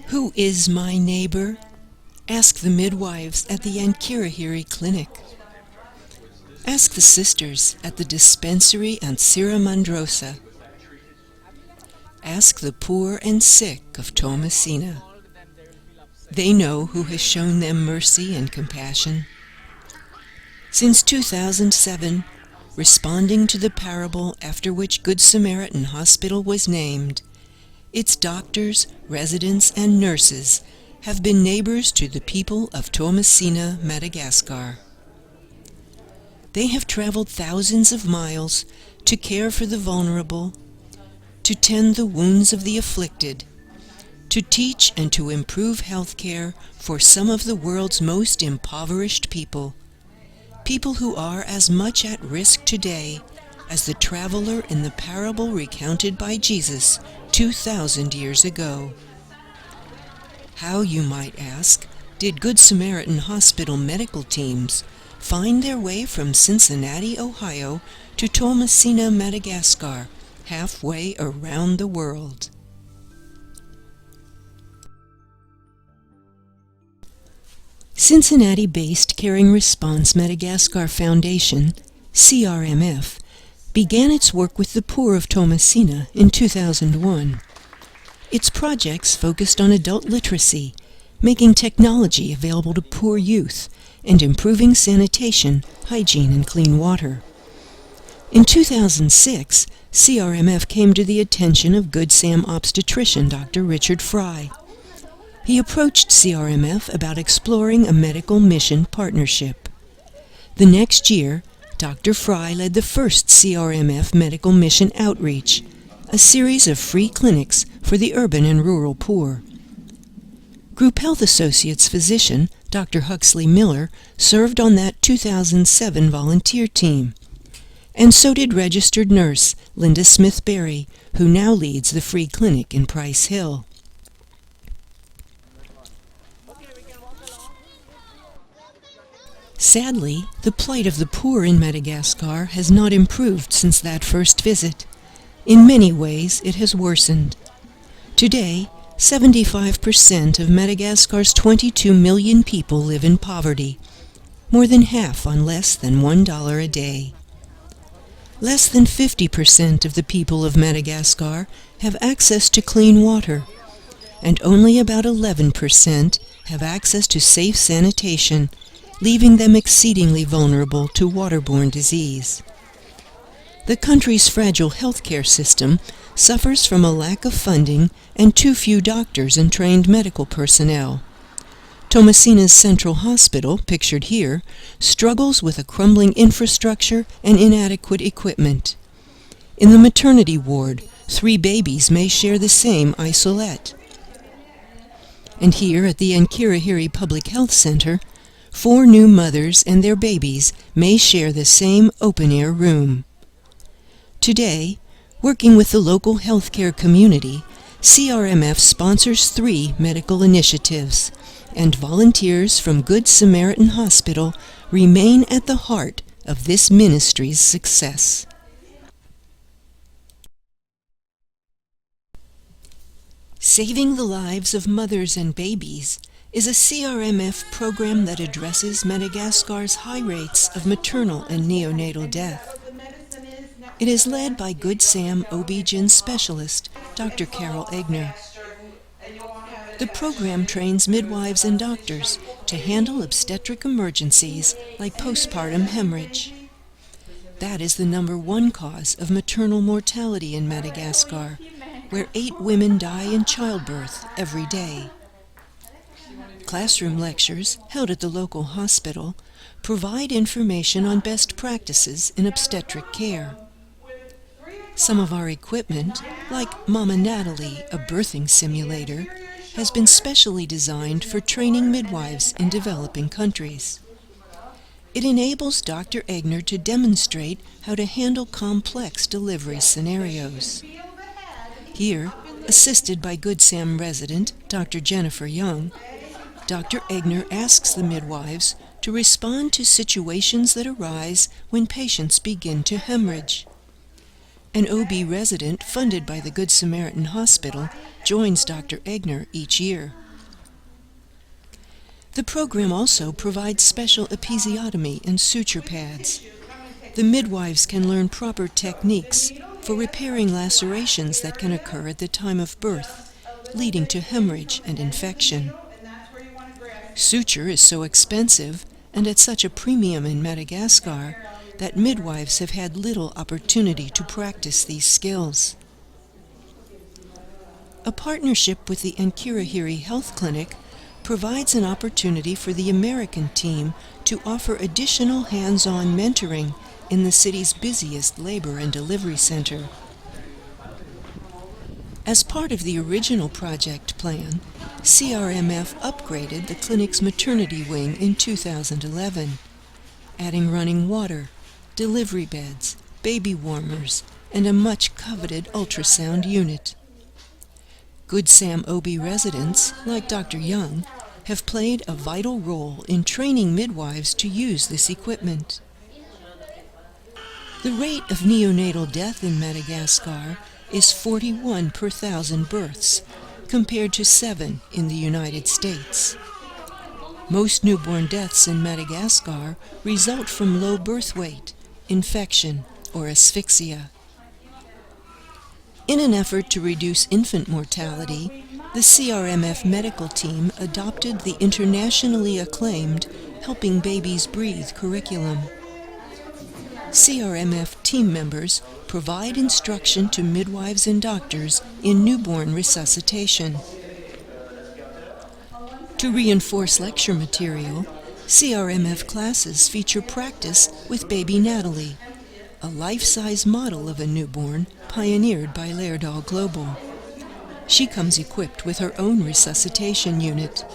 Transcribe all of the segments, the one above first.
Who is my neighbor? Ask the midwives at the Ankirihiri Clinic. Ask the sisters at the dispensary on Siramandrosa. Ask the poor and sick of Toamasina. They know who has shown them mercy and compassion. Since 2007, responding to the parable after which Good Samaritan Hospital was named, its doctors, residents, and nurses have been neighbors to the people of Toamasina, Madagascar. They have traveled thousands of miles to care for the vulnerable, to tend the wounds of the afflicted, to teach and to improve health care for some of the world's most impoverished people, people who are as much at risk today as the traveler in the parable recounted by Jesus 2,000 years ago. How, you might ask, did Good Samaritan Hospital medical teams find their way from Cincinnati, Ohio to Toamasina, Madagascar, halfway around the world? Cincinnati-based Caring Response Madagascar Foundation, CRMF, began its work with the poor of Toamasina in 2001. Its projects focused on adult literacy, making technology available to poor youth, and improving sanitation, hygiene, and clean water. In 2006, CRMF came to the attention of Good Sam obstetrician Dr. Richard Fry. He approached CRMF about exploring a medical mission partnership. The next year, Dr. Fry led the first CRMF medical mission outreach, a series of free clinics for the urban and rural poor. Group Health Associates physician Dr. Huxley Miller served on that 2007 volunteer team, and so did registered nurse Linda Smith-Berry, who now leads the free clinic in Price Hill. Sadly, the plight of the poor in Madagascar has not improved since that first visit. In many ways, it has worsened. Today, 75% of Madagascar's 22 million people live in poverty, more than half on less than $1 a day. Less than 50% of the people of Madagascar have access to clean water, and only about 11% have access to safe sanitation, leaving them exceedingly vulnerable to waterborne disease. The country's fragile healthcare system suffers from a lack of funding and too few doctors and trained medical personnel. Toamasina's Central Hospital, pictured here, struggles with a crumbling infrastructure and inadequate equipment. In the maternity ward, 3 babies may share the same isolette. And here at the Ankirihiri Public Health Center, 4 new mothers and their babies may share the same open-air room. Today, working with the local healthcare community, CRMF sponsors 3 medical initiatives, and volunteers from Good Samaritan Hospital remain at the heart of this ministry's success. Saving the lives of mothers and babies is a CRMF program that addresses Madagascar's high rates of maternal and neonatal death. It is led by Good Sam OB-GYN specialist Dr. Carol Egner. The program trains midwives and doctors to handle obstetric emergencies like postpartum hemorrhage. That is the #1 cause of maternal mortality in Madagascar, where 8 women die in childbirth every day. Classroom lectures, held at the local hospital, provide information on best practices in obstetric care. Some of our equipment, like Mama Natalie, a birthing simulator, has been specially designed for training midwives in developing countries. It enables Dr. Egner to demonstrate how to handle complex delivery scenarios. Here, assisted by Good Sam resident Dr. Jennifer Young, Dr. Egner asks the midwives to respond to situations that arise when patients begin to hemorrhage. An OB resident funded by the Good Samaritan Hospital joins Dr. Egner each year. The program also provides special episiotomy and suture pads. The midwives can learn proper techniques for repairing lacerations that can occur at the time of birth, leading to hemorrhage and infection. Suture is so expensive and at such a premium in Madagascar that midwives have had little opportunity to practice these skills. A partnership with the Ankirihiri Health Clinic provides an opportunity for the American team to offer additional hands-on mentoring in the city's busiest labor and delivery center. As part of the original project plan, CRMF upgraded the clinic's maternity wing in 2011, adding running water, delivery beds, baby warmers, and a much-coveted ultrasound unit. Good Sam OB residents, like Dr. Young, have played a vital role in training midwives to use this equipment. The rate of neonatal death in Madagascar is 41 per 1,000 births, compared to 7 in the United States. Most newborn deaths in Madagascar result from low birth weight, infection, or asphyxia. In an effort to reduce infant mortality, the CRMF medical team adopted the internationally acclaimed Helping Babies Breathe curriculum. CRMF team members provide instruction to midwives and doctors in newborn resuscitation. To reinforce lecture material, CRMF classes feature practice with baby Natalie, a life-size model of a newborn pioneered by Laerdal Global. She comes equipped with her own resuscitation unit.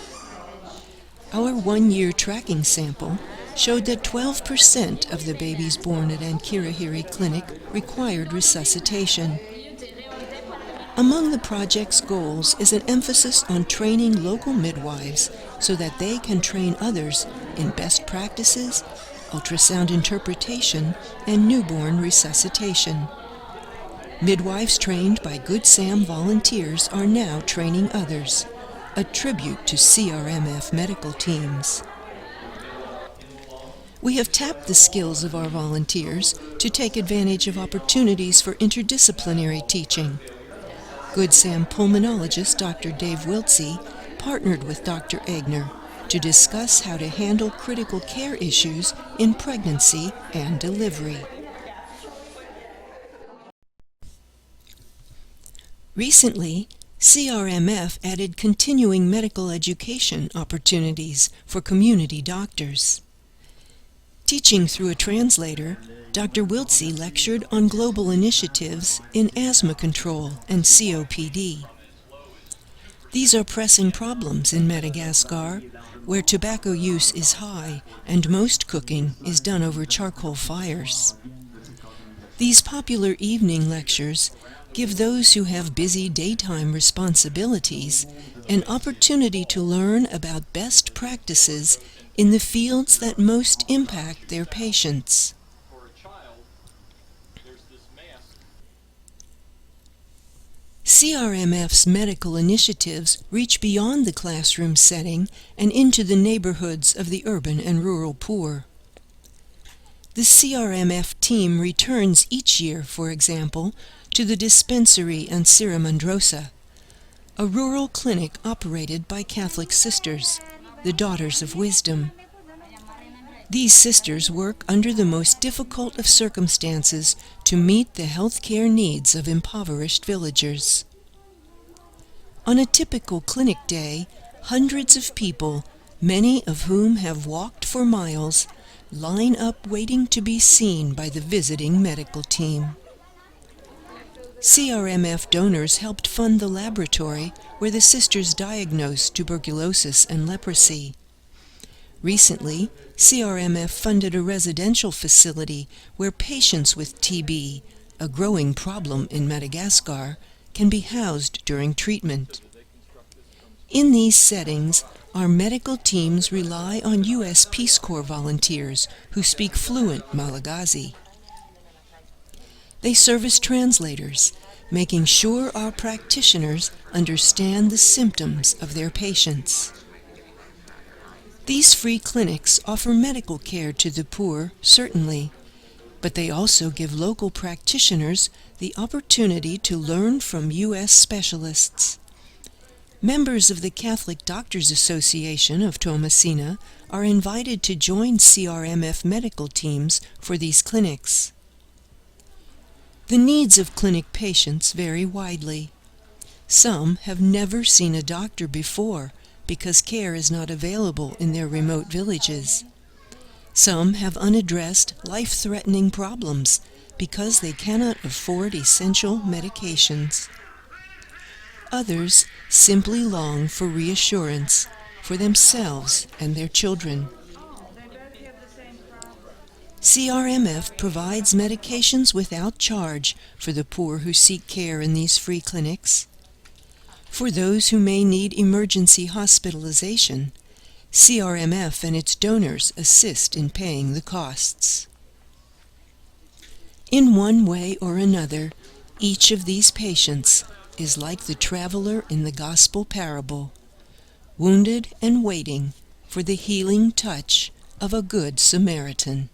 Our one-year tracking sample showed that 12% of the babies born at Ankirihiri Clinic required resuscitation. Among the project's goals is an emphasis on training local midwives so that they can train others in best practices, ultrasound interpretation, and newborn resuscitation. Midwives trained by Good Sam volunteers are now training others, a tribute to CRMF medical teams. We have tapped the skills of our volunteers to take advantage of opportunities for interdisciplinary teaching. Good Sam pulmonologist Dr. Dave Wiltsey partnered with Dr. Egner to discuss how to handle critical care issues in pregnancy and delivery. Recently, CRMF added continuing medical education opportunities for community doctors. Teaching through a translator, Dr. Wiltsey lectured on global initiatives in asthma control and COPD. These are pressing problems in Madagascar, where tobacco use is high and most cooking is done over charcoal fires. These popular evening lectures give those who have busy daytime responsibilities an opportunity to learn about best practices in the fields that most impact their patients. CRMF's medical initiatives reach beyond the classroom setting and into the neighborhoods of the urban and rural poor. The CRMF team returns each year, for example, to the dispensary and Siramandrosa, a rural clinic operated by Catholic sisters, the Daughters of Wisdom. These sisters work under the most difficult of circumstances to meet the healthcare needs of impoverished villagers. On a typical clinic day, hundreds of people, many of whom have walked for miles, line up waiting to be seen by the visiting medical team. CRMF donors helped fund the laboratory where the sisters diagnosed tuberculosis and leprosy. Recently, CRMF funded a residential facility where patients with TB, a growing problem in Madagascar, can be housed during treatment. In these settings, our medical teams rely on U.S. Peace Corps volunteers who speak fluent Malagasy. They serve as translators, making sure our practitioners understand the symptoms of their patients. These free clinics offer medical care to the poor, certainly, but they also give local practitioners the opportunity to learn from U.S. specialists. Members of the Catholic Doctors Association of Toamasina are invited to join CRMF medical teams for these clinics. The needs of clinic patients vary widely. Some have never seen a doctor before because care is not available in their remote villages. Some have unaddressed, life-threatening problems because they cannot afford essential medications. Others simply long for reassurance for themselves and their children. CRMF provides medications without charge for the poor who seek care in these free clinics. For those who may need emergency hospitalization, CRMF and its donors assist in paying the costs. In one way or another, each of these patients is like the traveler in the gospel parable, wounded and waiting for the healing touch of a Good Samaritan.